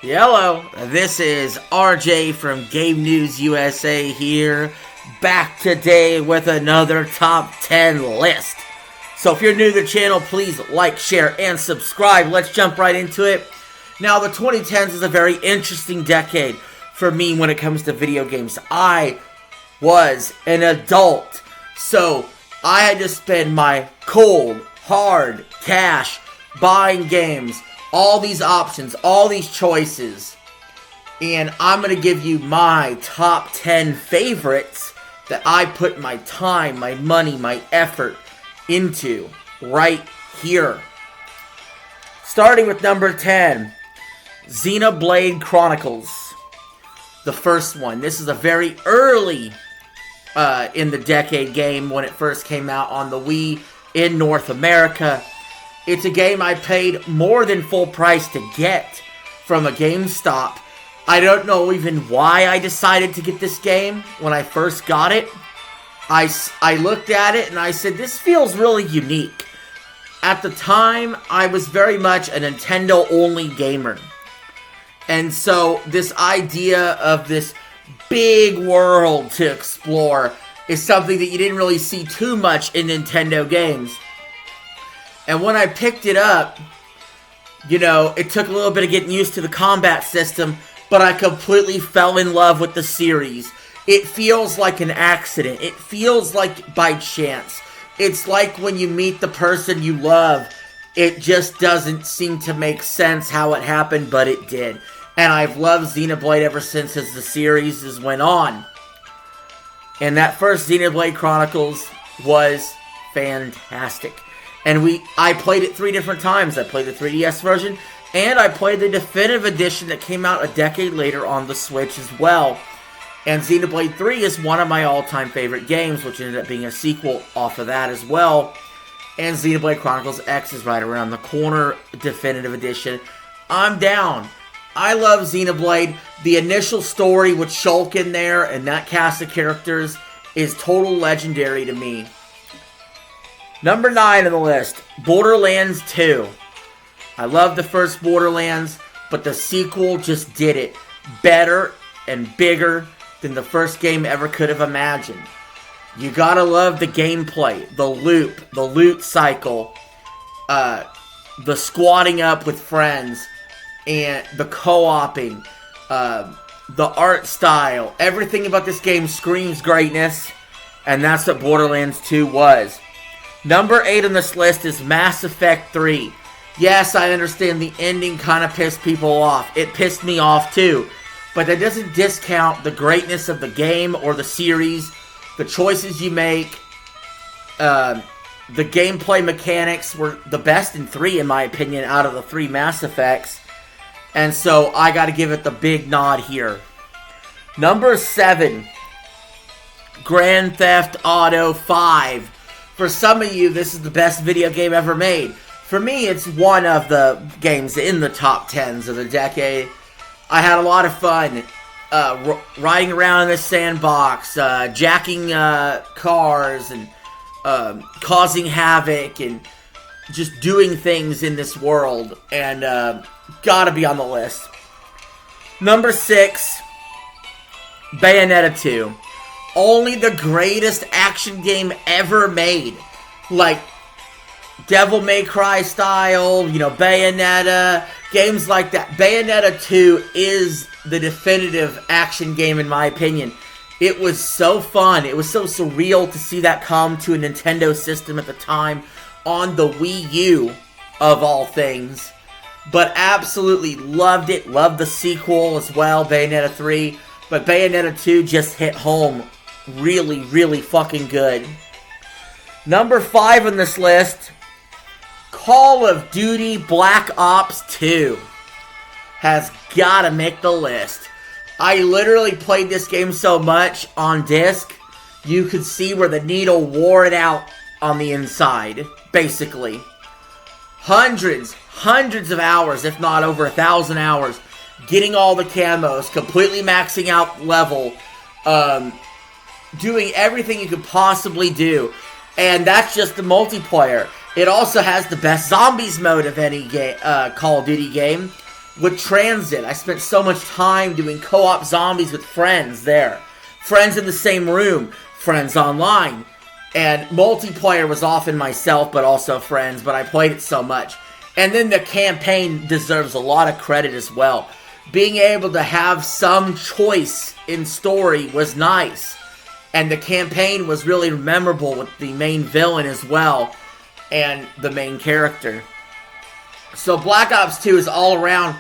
Hello, this is RJ from Game News USA here, back today with another top 10 list. So if you're new to the channel, please like, share, and subscribe. Let's jump right into it. Now, the 2010s is a very interesting decade for me when it comes to video games. I was an adult, so I had to spend my cold, hard cash buying games. All these options, all these choices, and I'm going to give you my top 10 favorites that I put my time, my money, my effort into right here. Starting with number 10, Xenoblade Chronicles, the first one. This is a very early in the decade game when it first came out on the Wii in North America. It's a game I paid more than full price to get from a GameStop. I don't know even why I decided to get this game when I first got it. I looked at it and I said, this feels really unique. At the time, I was very much a Nintendo-only gamer. And so this idea of this big world to explore is something that you didn't really see too much in Nintendo games. And when I picked it up, you know, it took a little bit of getting used to the combat system, but I completely fell in love with the series. It feels like an accident. It feels like by chance. It's like when you meet the person you love, it just doesn't seem to make sense how it happened, but it did. And I've loved Xenoblade ever since as the series has went on. And that first Xenoblade Chronicles was fantastic. And I played it 3 different times. I played the 3DS version, and I played the definitive edition that came out a decade later on the Switch as well. And Xenoblade 3 is one of my all-time favorite games, which ended up being a sequel off of that as well. And Xenoblade Chronicles X is right around the corner, definitive edition. I'm down. I love Xenoblade. The initial story with Shulk in there and that cast of characters is total legendary to me. Number 9 on the list, Borderlands 2. I love the first Borderlands, but the sequel just did it better and bigger than the first game ever could have imagined. You gotta love the gameplay, the loot cycle, the squatting up with friends, and the co-oping, the art style. Everything about this game screams greatness, and that's what Borderlands 2 was. Number 8 on this list is Mass Effect 3. Yes, I understand the ending kind of pissed people off. It pissed me off too. But that doesn't discount the greatness of the game or the series, the choices you make. The gameplay mechanics were the best in 3, in my opinion, out of the 3 Mass Effects. And so I got to give it the big nod here. Number 7, Grand Theft Auto 5. For some of you, this is the best video game ever made. For me, it's one of the games in the top 10s of the decade. I had a lot of fun riding around in the sandbox, jacking cars, and causing havoc, and just doing things in this world. And gotta be on the list. Number 6, Bayonetta 2. Only the greatest action game ever made. Like, Devil May Cry style, you know, Bayonetta, games like that. Bayonetta 2 is the definitive action game in my opinion. It was so fun. It was so surreal to see that come to a Nintendo system at the time on the Wii U, of all things. But absolutely loved it. Loved the sequel as well, Bayonetta 3. But Bayonetta 2 just hit home really, really fucking good. Number 5 on this list, Call of Duty Black Ops 2 has gotta make the list. I literally played this game so much on disc, you could see where the needle wore it out on the inside, basically. Hundreds of hours, if not over 1,000 hours, getting all the camos, completely maxing out level, doing everything you could possibly do. And that's just the multiplayer. It also has the best zombies mode of any Call of Duty game. With Transit, I spent so much time doing co-op zombies with friends there. Friends in the same room, friends online. And multiplayer was often myself, but also friends, but I played it so much. And then the campaign deserves a lot of credit as well. Being able to have some choice in story was nice. And the campaign was really memorable with the main villain as well, and the main character. So Black Ops 2 is all around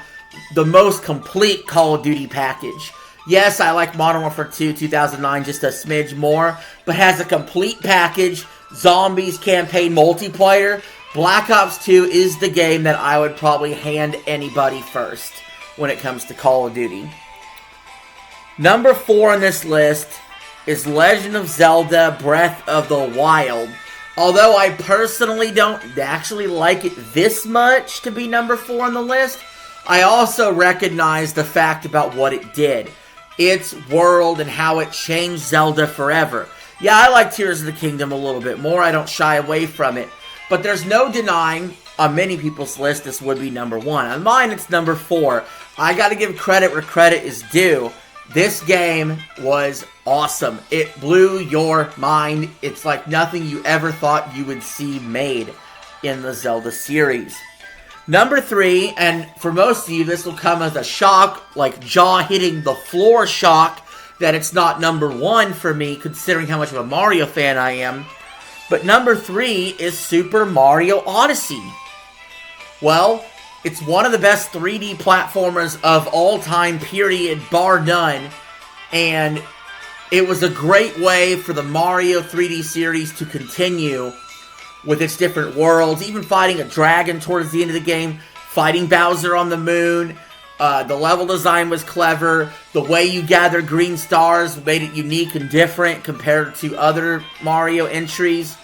the most complete Call of Duty package. Yes, I like Modern Warfare 2 2009 just a smidge more, but has a complete package, zombies, campaign, multiplayer. Black Ops 2 is the game that I would probably hand anybody first when it comes to Call of Duty. Number 4 on this list is Legend of Zelda Breath of the Wild. Although I personally don't actually like it this much to be number 4 on the list, I also recognize the fact about what it did. Its world and how it changed Zelda forever. Yeah, I like Tears of the Kingdom a little bit more. I don't shy away from it. But there's no denying, on many people's list, this would be number 1. On mine, it's number 4. I gotta give credit where credit is due. This game was awesome. It blew your mind. It's like nothing you ever thought you would see made in the Zelda series. Number 3, and for most of you, this will come as a shock, like jaw hitting the floor shock, that it's not number 1 for me, considering how much of a Mario fan I am. But number 3 is Super Mario Odyssey. Well, it's one of the best 3D platformers of all time, period, bar none. And it was a great way for the Mario 3D series to continue with its different worlds, even fighting a dragon towards the end of the game, fighting Bowser on the moon. The level design was clever. The way you gather green stars made it unique and different compared to other Mario entries.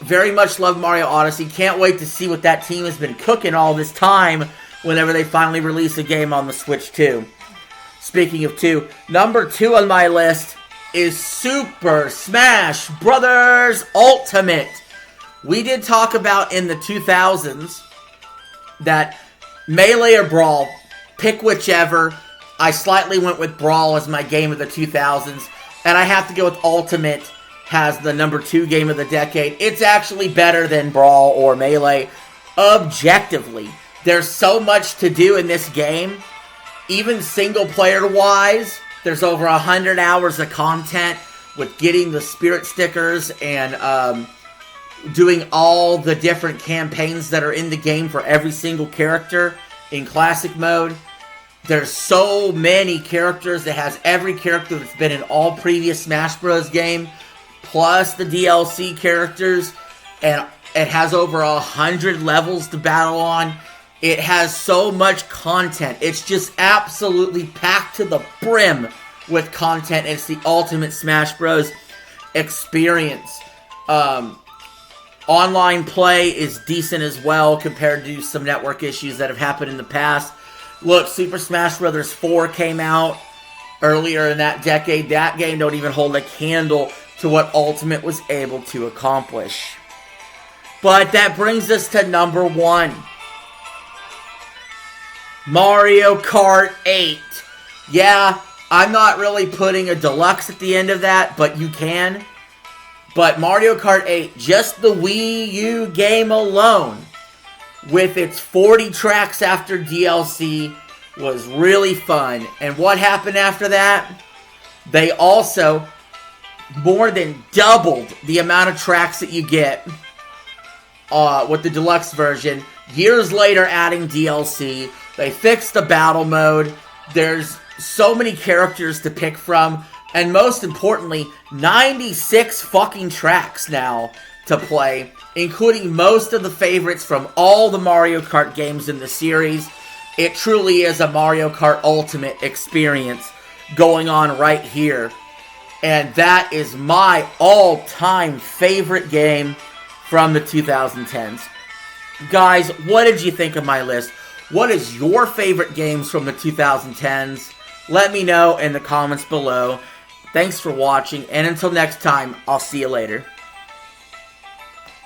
Very much love Mario Odyssey. Can't wait to see what that team has been cooking all this time whenever they finally release a game on the Switch 2. Speaking of 2, number 2 on my list is Super Smash Bros. Ultimate. We did talk about in the 2000s that Melee or Brawl, pick whichever. I slightly went with Brawl as my game of the 2000s, and I have to go with Ultimate has the number 2 game of the decade. It's actually better than Brawl or Melee, objectively. There's so much to do in this game, even single player wise. There's over 100 hours of content with getting the spirit stickers and doing all the different campaigns that are in the game for every single character in classic mode. There's so many characters. It has every character that's been in all previous Smash Bros. Game, plus the DLC characters, and it has over 100 levels to battle on. It has so much content. It's just absolutely packed to the brim with content. It's the ultimate Smash Bros. Experience. Online play is decent as well compared to some network issues that have happened in the past. Look, Super Smash Bros. 4 came out earlier in that decade. That game don't even hold a candle to what Ultimate was able to accomplish. But that brings us to number 1. Mario Kart 8. Yeah, I'm not really putting a deluxe at the end of that, but you can. But Mario Kart 8, just the Wii U game alone, with its 40 tracks after DLC, was really fun. And what happened after that? They also more than doubled the amount of tracks that you get with the deluxe version. Years later, adding DLC. They fixed the battle mode. There's so many characters to pick from. And most importantly, 96 fucking tracks now to play, including most of the favorites from all the Mario Kart games in the series. It truly is a Mario Kart Ultimate experience going on right here. And that is my all-time favorite game from the 2010s. Guys, what did you think of my list? What is your favorite games from the 2010s? Let me know in the comments below. Thanks for watching, and until next time, I'll see you later.